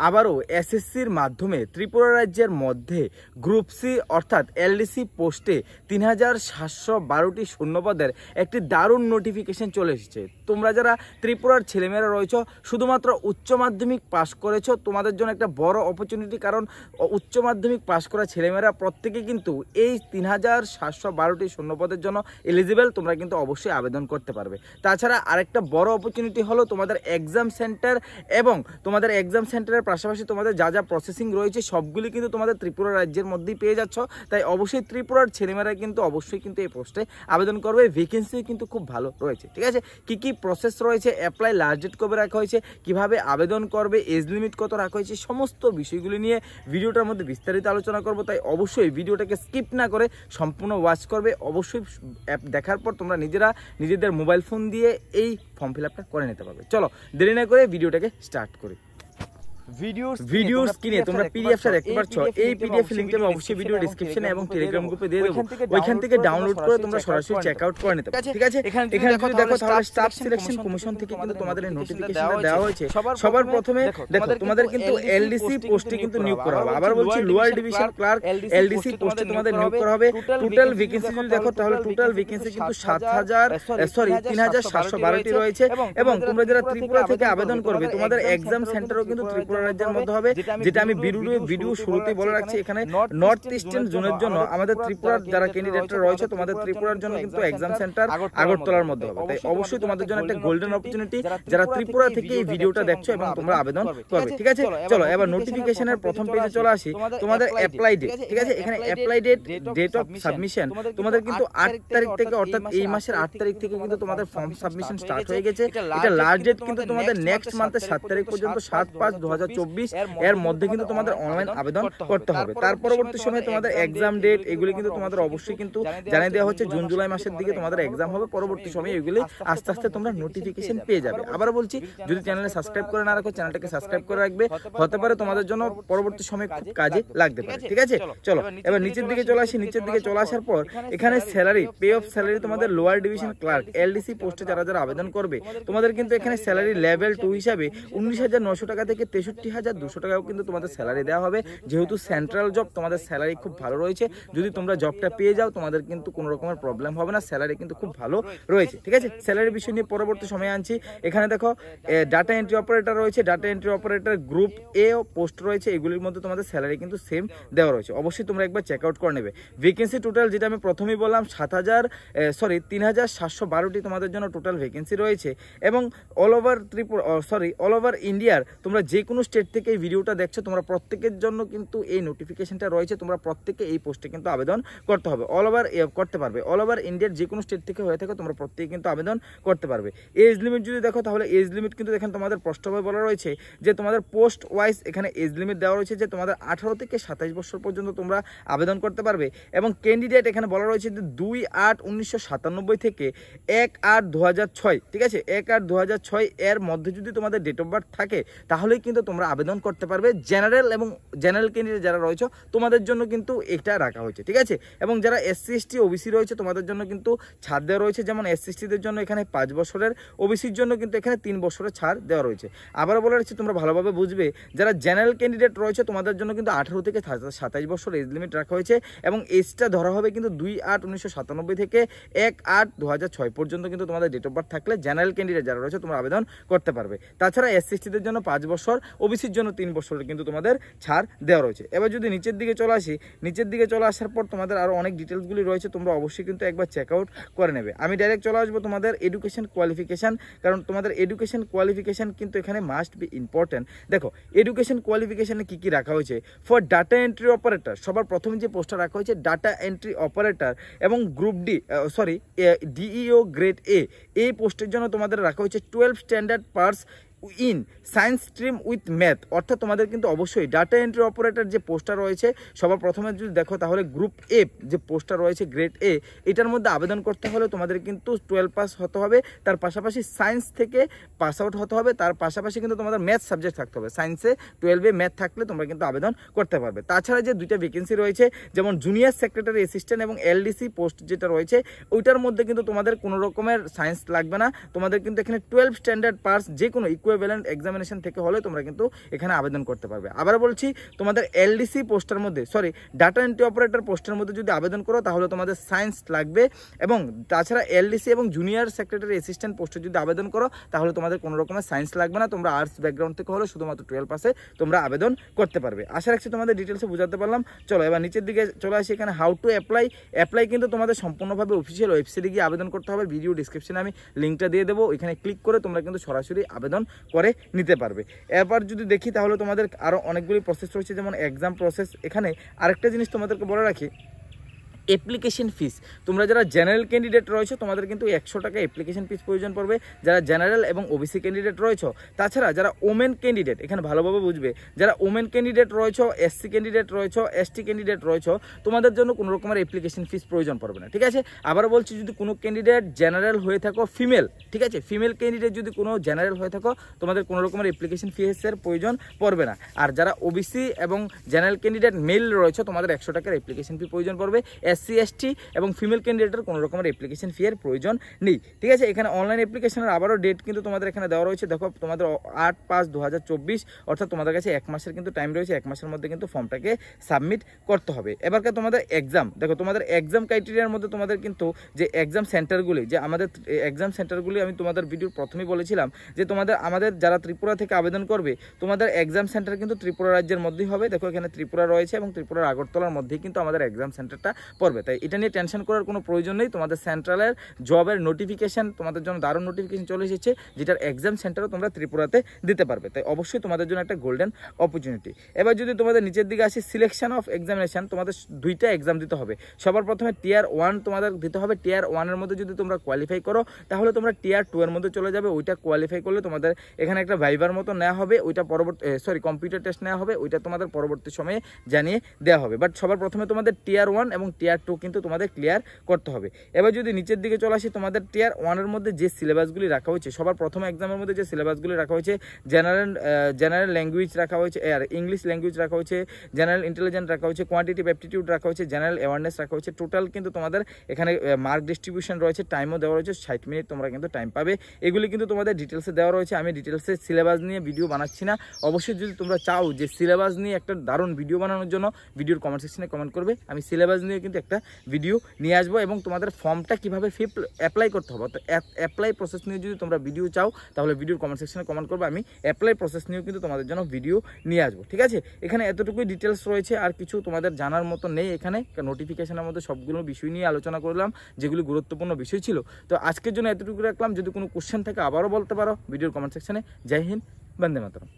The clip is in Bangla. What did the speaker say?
আবারও এসএসসির মাধ্যমে ত্রিপুরা রাজ্যের মধ্যে গ্রুপ সি অর্থাৎ এলডিসি পোস্টে 3712টি শূন্যপদের একটি দারুণ নোটিফিকেশন চলে এসেছে। তোমরা যারা ত্রিপুরার ছেলেমেয়েরা রয়েছ, শুধুমাত্র উচ্চ মাধ্যমিক পাস করেছো, তোমাদের জন্য একটা বড় অপরচুনিটি। কারণ উচ্চ মাধ্যমিক পাস করা ছেলেমেয়েরা প্রত্যেকে কিন্তু এই 3712টি শূন্যপদের জন্য এলিজিবল। তোমরা কিন্তু অবশ্যই আবেদন করতে পারবে। তাছাড়া আরেকটা বড় অপরচুনিটি হলো তোমাদের এক্সাম সেন্টার, এবং তোমাদের এক্সাম সেন্টারের পাশাপাশি তোমাদের যা যা প্রসেসিং রয়েছে সবগুলি কিন্তু তোমাদের ত্রিপুরা রাজ্যের মধ্যেই পেয়ে যাচ্ছ। তাই অবশ্যই ত্রিপুরার ছেলেমেয়েরা কিন্তু অবশ্যই কিন্তু এই পোস্টে আবেদন করবে। ভ্যাকেন্সি কিন্তু খুব ভালো রয়েছে। ঠিক আছে, কি কি প্রসেস রয়েছে, অ্যাপ্লাই লাস্ট ডেট কবে রাখা হয়েছে, কিভাবে আবেদন করবে, এজ লিমিট কত রাখা হয়েছে, সমস্ত বিষয়গুলি নিয়ে ভিডিওটার মধ্যে বিস্তারিত আলোচনা করব। তাই অবশ্যই ভিডিওটাকে স্কিপ না করে সম্পূর্ণ ওয়াচ করবে। অবশ্যই অ্যাপ দেখার পর তোমরা নিজেদের মোবাইল ফোন দিয়ে এই ফর্ম ফিল আপটা করে নিতে পারবে। চলো দেরি না করে ভিডিওটাকে স্টার্ট করি। ভিডিও স্ক্রিনে তোমরা পিডিএফটা দেখতে পাচ্ছ। এই পিডিএফ লিংকটা আমি অবশ্যই ভিডিও ডেসক্রিপশনে এবং টেলিগ্রাম গ্রুপে দিয়ে দেব। ওইখান থেকে ডাউনলোড করে তোমরা সরাসরি চেক আউট করে নিতে পারবে। ঠিক আছে, এখানে যদি দেখো তাহলে স্টাফ সিলেকশন কমিশন থেকে কিন্তু তোমাদের এই নোটিফিকেশনটা দেওয়া হয়েছে। সবার প্রথমে দেখো তোমাদের কিন্তু এলডিসি পোস্টে কিন্তু নিয়োগ করা হবে। আবার বলছি, লোয়ার ডিভিশন ক্লার্ক এলডিসি পোস্টে তোমাদের নিয়োগ করা হবে। টোটাল ভ্যাকেন্সি যদি দেখো তাহলে টোটাল ভ্যাকেন্সি কিন্তু 3712টি রয়েছে। এবং তোমরা যারা ত্রিপুরা থেকে আবেদন করবে, তোমাদের এক্সাম সেন্টারও কিন্তু ত্রিপুরা রাজ্যের মধ্যে হবে। যেটা আমি ভিডিও শুরুতেই বলে রাখছি, এখানে নর্থ ইস্টার্ন জোনের জন্য আমাদের ত্রিপুরার যারা ক্যান্ডিডেটরা রয়েছে, তোমাদের ত্রিপুরার জন্য কিন্তু এক্সাম সেন্টার আগরতলার মধ্যে হবে। তাই অবশ্যই তোমাদের জন্য একটা গোল্ডেন অপরচুনিটি যারা ত্রিপুরা থেকে এই ভিডিওটা দেখছো এবং তোমরা আবেদন করবে। ঠিক আছে, চলো এবার নোটিফিকেশনের প্রথম পেজে চলে আসি। তোমাদের অ্যাপ্লাই ডেট, ঠিক আছে, এখানে অ্যাপ্লাই ডেট অফ সাবমিশন তোমাদের কিন্তু 8 তারিখ থেকে, অর্থাৎ এই মাসের 8 তারিখ থেকে কিন্তু তোমাদের ফর্ম সাবমিশন স্টার্ট হয়ে গেছে। এটা লাস্ট ডেট কিন্তু তোমাদের নেক্সট মান্থের 7 তারিখ পর্যন্ত, 7/5/2024 এর মধ্যে কিন্তু তোমাদের অনলাইন আবেদন করতে হবে। তার পরবর্তী সময়ে তোমাদের এক্সাম ডেট এগুলি কিন্তু তোমাদের অবশ্যই কিন্তু জানিয়ে দেওয়া হচ্ছে। জুন জুলাই মাসের দিকে তোমাদের এক্সাম হবে। পরবর্তী সময়ে এগুলি আস্তে আস্তে তোমরা নোটিফিকেশন পেয়ে যাবে। আবার বলছি, যদি চ্যানেলে সাবস্ক্রাইব করে না রাখো, চ্যানেলটাকে সাবস্ক্রাইব করে রাখবে। হতে পারে তোমাদের জন্য পরবর্তী সময়ে খুব কাজে লাগতে পারে। ঠিক আছে, চলো এবার নিচের দিকে চলে আসি। নিচের দিকে চলে আসার পর এখানে স্যালারি, পে অফ স্যালারি তোমাদের লোয়ার ডিভিশন ক্লার্ক এলডিসি পোস্টে যারা আবেদন করবে, তোমাদের কিন্তু এখানে স্যালারি লেভেল 2 হিসাবে 19,900 টাকা থেকে 63,200 টাকাও কিন্তু তোমাদের স্যালারি দেওয়া হবে। যেহেতু সেন্ট্রাল জব, তোমাদের স্যালারি খুব ভালো রয়েছে। যদি তোমরা জবটা পেয়ে যাও, তোমাদের কিন্তু কোনো রকমের প্রবলেম হবে না। স্যালারি কিন্তু খুব ভালো রয়েছে। ঠিক আছে, স্যালারির বিষয় নিয়ে পরবর্তী সময়ে আনছি। এখানে দেখো ডাটা এন্ট্রি অপারেটর রয়েছে, ডাটা এন্ট্রি অপারেটর গ্রুপ এ পোস্ট রয়েছে। এগুলির মধ্যে তোমাদের স্যালারি কিন্তু সেম দেওয়া রয়েছে। অবশ্যই তোমরা একবার চেক আউট করে নেবে। ভ্যাকেন্সি টোটাল যেটা আমি প্রথমেই বললাম 3712টি তোমাদের জন্য টোটাল ভ্যাকেন্সি রয়েছে। এবং অল ওভার ইন্ডিয়ার তোমরা যে কোনো স্টেট থেকে এই ভিডিওটা দেখছো, তোমরা প্রত্যেকের জন্য কিন্তু এই নোটিফিকেশনটা রয়েছে। তোমরা প্রত্যেকে এই পোস্টে কিন্তু আবেদন করতে হবে। অল ওভার করতে পারবে। অল ওভার ইন্ডিয়ার যে কোনো স্টেট থেকে হয়ে থাকে তোমরা প্রত্যেকে কিন্তু আবেদন করতে পারবে। এজ লিমিট যদি দেখো তাহলে এজ লিমিট কিন্তু এখানে তোমাদের স্পষ্টভাবে বলা রয়েছে যে তোমাদের পোস্ট ওয়াইজ এখানে এজ লিমিট দেওয়া রয়েছে যে তোমাদের 18 থেকে 27 বছর পর্যন্ত তোমরা আবেদন করতে পারবে। এবং ক্যান্ডিডেট এখানে বলা রয়েছে যে 2/8/1997 থেকে 1/8/2006, ঠিক আছে, 1/8/2006 এর মধ্যে যদি তোমাদের ডেট অফ বার্থ থাকে তাহলেই কিন্তু তোমরা আবেদন করতে পারবে। জেনারেল ক্যান্ডিডেট যারা রয়েছে তোমাদের জন্য কিন্তু এটা রাখা হয়েছে। ঠিক আছে, এবং যারা SC ST OBC রয়েছে তোমাদের জন্য কিন্তু ছাড় দেওয়া রয়েছে। যেমন SC STদের জন্য এখানে 5 বছরের, OBCর জন্য কিন্তু এখানে 3 বছরের ছাড় দেওয়া রয়েছে। আবার বলে রাখছি, তোমরা ভালোভাবে বুঝবে, যারা জেনারেল ক্যান্ডিডেট রয়েছে তোমাদের জন্য কিন্তু 18 থেকে 27 বছর এজ লিমিট রাখা হয়েছে। এবং এজটা ধরা হবে কিন্তু 2/8/1997 থেকে 1/8/2006 পর্যন্ত কিন্তু তোমাদের ডেট অফ বার্থ থাকলে জেনারেল ক্যান্ডিডেট যারা রয়েছে তোমরা আবেদন করতে পারবে। তাছাড়া SC STদের জন্য 5 বছর, OBCর জন্য 3 বছরের কিন্তু তোমাদের ছাড় দেওয়া রয়েছে। এবার যদি নিচের দিকে চলে আসি, নিচের দিকে চলে আসার পর তোমাদের আরো অনেক ডিটেলসগুলি রয়েছে, তোমরা অবশ্যই কিন্তু একবার চেক আউট করে নেবে। আমি ডাইরেক্ট চলে আসবো তোমাদের এডুকেশন কোয়ালিফিকেশন, কারণ তোমাদের এডুকেশন কোয়ালিফিকেশন কিন্তু এখানে মাস্ট বি ইম্পর্টেন্ট। দেখো এডুকেশন কোয়ালিফিকেশনে কি কি রাখা হয়েছে। ফর ডাটা এন্ট্রি অপারেটর সবার প্রথমে যে পোস্টটা রাখা হয়েছে ডাটা এন্ট্রি অপারেটর, এবং গ্রুপ DEO গ্রেড এ, এই পোস্টের জন্য তোমাদের রাখা হয়েছে 12 standard pass in science stream with math. অর্থাৎ তোমাদের কিন্তু অবশ্যই ডাটা এন্ট্রি অপারেটর যে পোস্টটা রয়েছে সবার প্রথমে যদি দেখো তাহলে গ্রুপ এ যে পোস্টটা রয়েছে গ্রেড এ, এটার মধ্যে আবেদন করতে হলে তোমাদের কিন্তু 12 পাস হতে হবে। তার পাশাপাশি সায়েন্স থেকে পাস আউট হতে হবে। তার পাশাপাশি কিন্তু তোমাদের ম্যাথ সাবজেক্ট থাকতে হবে। সায়েন্সে 12-এ ম্যাথ থাকলে তোমরা কিন্তু আবেদন করতে পারবে। তাছাড়া যে দুইটা ভ্যাকেন্সি রয়েছে, যেমন জুনিয়র সেক্রেটারি অ্যাসিস্ট্যান্ট এবং LDC পোস্ট যেটা রয়েছে, ওইটার মধ্যে কিন্তু তোমাদের কোনো রকমের সায়েন্স লাগবে না। তোমাদের কিন্তু এখানে 12 স্ট্যান্ডার্ড পাস যে কোনো ইকুইভ্যালেন্ট ইকুইভ্যালেন্ট এক্সামিনেশন থেকে হলে তোমরা কিন্তু এখানে আবেদন করতে পারবে। আবার বলছি, তোমাদের এলডিসি পোস্টের মধ্যে ডাটা এন্ট্রি অপারেটর পোস্টের মধ্যে যদি আবেদন করো তাহলে তোমাদের সায়েন্স লাগবে, এবং তাছাড়া এলডিসি এবং জুনিয়র সেক্রেটারি অ্যাসিস্ট্যান্ট পোস্টে যদি আবেদন করো তাহলে তোমাদের কোনো রকমের সায়েন্স লাগবে না, তোমরা আর্টস ব্যাকগ্রাউন্ড থেকে হলে শুধুমাত্র 12 পাসে তোমরা আবেদন করতে পারবে। আশা রাখছি তোমাদের ডিটেলসে বোঝাতে পারলাম। চলো এবার নিচের দিকে চলে আসি, এখানে হাউ টু অ্যাপ্লাই কিন্তু তোমাদের সম্পূর্ণভাবে অফিসিয়াল ওয়েবসাইটে গিয়ে আবেদন করতে হবে। ভিডিও ডিসক্রিপশনে আমি লিঙ্কটা দিয়ে দেবো, এখানে ক্লিক করে তোমরা কিন্তু সরাসরি আবেদন করে নিতে পারবে। এরপর যদি দেখি তাহলে তোমাদের আরও অনেকগুলি প্রসেস রয়েছে, যেমন এক্সাম প্রসেস। এখানে আরেকটা জিনিস তোমাদেরকে বলে রাখি, অ্যাপ্লিকেশন ফিস, তোমরা যারা জেনারেল ক্যান্ডিডেট রয়েছে তোমাদের কিন্তু 100 টাকা অ্যাপ্লিকেশন ফিস প্রয়োজন পড়বে, যারা জেনারেল এবং ওবিসি ক্যান্ডিডেট রয়েছে। তাছাড়া যারা ওমেন ক্যান্ডিডেট, এখানে ভালোভাবে বুঝবে, যারা ওমেন ক্যান্ডিডেট রয়েছে, এসসি ক্যান্ডিডেট রয়েছে, এসটি ক্যান্ডিডেট রয়েছে, তোমাদের জন্য কোনো রকমের অ্যাপ্লিকেশন ফিস প্রয়োজন পড়বে না, ঠিক আছে। আবার বলছি, যদি কোনো ক্যান্ডিডেট জেনারেল হয়ে থাকো, ফিমেল, ঠিক আছে, ফিমেল ক্যান্ডিডেট যদি কোনো জেনারেল হয়ে থাকো তোমাদের কোনো রকমের অ্যাপ্লিকেশন ফিসের প্রয়োজন পড়বে না। আর যারা ওবিসি এবং জেনারেল ক্যান্ডিডেট মেল রয়েছে তোমাদের 100 টাকার অ্যাপ্লিকেশন ফি প্রয়োজন পড়বে। এসসি এসটি এবং ফিমেল ক্যান্ডিডেটের কোনো রকমের অ্যাপ্লিকেশন ফি এর প্রয়োজন নেই, ঠিক আছে। এখানে অনলাইন অ্যাপ্লিকেশনের আবারও ডেট কিন্তু তোমাদের এখানে দেওয়া রয়েছে, দেখো তোমাদের 8/5/2024, অর্থাৎ তোমাদের কাছে 1 মাসের কিন্তু টাইম রয়েছে, 1 মাসের মধ্যে কিন্তু ফর্মটাকে সাবমিট করতে হবে। এবারকার তোমাদের এক্সাম, দেখো তোমাদের এক্সাম ক্রাইটেরিয়ার মধ্যে তোমাদের কিন্তু যে এক্সাম সেন্টারগুলি, যে আমাদের এক্সাম সেন্টারগুলি আমি তোমাদের ভিডিওর প্রথমেই বলেছিলাম যে আমাদের যারা ত্রিপুরা থেকে আবেদন করবে তোমাদের এক্সাম সেন্টার কিন্তু ত্রিপুরা রাজ্যের মধ্যেই হবে। দেখো এখানে ত্রিপুরা রয়েছে এবং ত্রিপুরার আগরতলার মধ্যেই কিন্তু আমাদের এক্সাম সেন্টারটা পড়বে, তাই এটা নিয়ে টেনশন করার কোনো প্রয়োজন নেই। তোমাদের সেন্ট্রালের জবের নোটিফিকেশন, তোমাদের জন্য দারুণ নোটিফিকেশন চলে এসেছে, যেটার এক্সাম সেন্টারও তোমরা ত্রিপুরাতে দিতে পারবে, তাই অবশ্যই তোমাদের জন্য একটা গোল্ডেন অপরচুনিটি। এবার যদি তোমাদের নিচের দিকে আসি, সিলেকশন অফ এক্সামিনেশন, তোমাদের 2টা এক্সাম দিতে হবে। সবার প্রথমে টিয়ার 1 তোমাদের দিতে হবে। টিয়ার 1-এর মধ্যে যদি তোমরা কোয়ালিফাই করো তাহলে তোমরা টিয়ার 2 এর মধ্যে চলে যাবে। ওইটা কোয়ালিফাই করলে তোমাদের এখানে একটা ভাইবার মতো নেওয়া হবে, ওইটা কম্পিউটার টেস্ট নেওয়া হবে, ওইটা তোমাদের পরবর্তী সময়ে জানিয়ে দেওয়া হবে। বাট সবার প্রথমে তোমাদের টিয়ার 1 এবং টিয়ার 2 কিন্তু তোমাদের ক্লিয়ার করতে হবে। এবার যদি নিচের দিকে চলে আসি, তোমাদের টিয়ার 1-এর মধ্যে যে সিলেবাসগুলি রাখা হয়েছে, সবার প্রথম এক্সামের মধ্যে যে সিলেবাসগুলি রাখা হয়েছে, জেনারেল ল্যাঙ্গুয়েজ রাখা হয়েছে, আর ইংলিশ ল্যাঙ্গুয়েজ রাখা হয়েছে, জেনারেল ইন্টেলিজেন্স রাখা হয়েছে, কোয়ান্টিটিভ অ্যাপটিটিউড রাখা হয়েছে, জেনারেল অ্যাওয়ারনেস রাখা হয়েছে। টোটাল কিন্তু তোমাদের এখানে মার্ক ডিস্ট্রিবিউশন রয়েছে, টাইমও দেওয়া রয়েছে, 60 মিনিট তোমরা কিন্তু টাইম পাবে। এগুলি কিন্তু তোমাদের ডিটেলসে দেওয়া রয়েছে। আমি ডিটেলসে সিলেবাস নিয়ে ভিডিও বানাচ্ছি না। অবশ্যই যদি তোমরা চাও যে সিলেবাস নিয়ে একটা দারুণ ভিডিও বানানোর জন্য, ভিডিওর কমেন্ট সেকশনে কমেন্ট করবে, আমি সিলেবাস নিয়ে কিন্তু একটা ভিডিও নিয়ে আসবো, এবং তোমাদের ফর্মটা কীভাবে অ্যাপ্লাই করতে হবে, তো অ্যাপ্লাই প্রসেস নিয়ে যদি তোমরা ভিডিও চাও তাহলে ভিডিওর কমেন্ট সেকশনে কমেন্ট করবে, আমি অ্যাপ্লাই প্রসেস নিয়েও কিন্তু তোমাদের জন্য ভিডিও নিয়ে আসবো, ঠিক আছে। এখানে এতটুকুই ডিটেলস রয়েছে, আর কিছু তোমাদের জানার মতো নেই। এখানে নোটিফিকেশনের মধ্যে সবগুলো বিষয় নিয়ে আলোচনা করলাম, যেগুলি গুরুত্বপূর্ণ বিষয় ছিল। তো আজকের জন্য এতটুকু রাখলাম, যদি কোনো কোশ্চেন থাকে আবারও বলতে পারো ভিডিওর কমেন্ট সেকশনে। জয় হিন্দ, বন্দে মাতরম।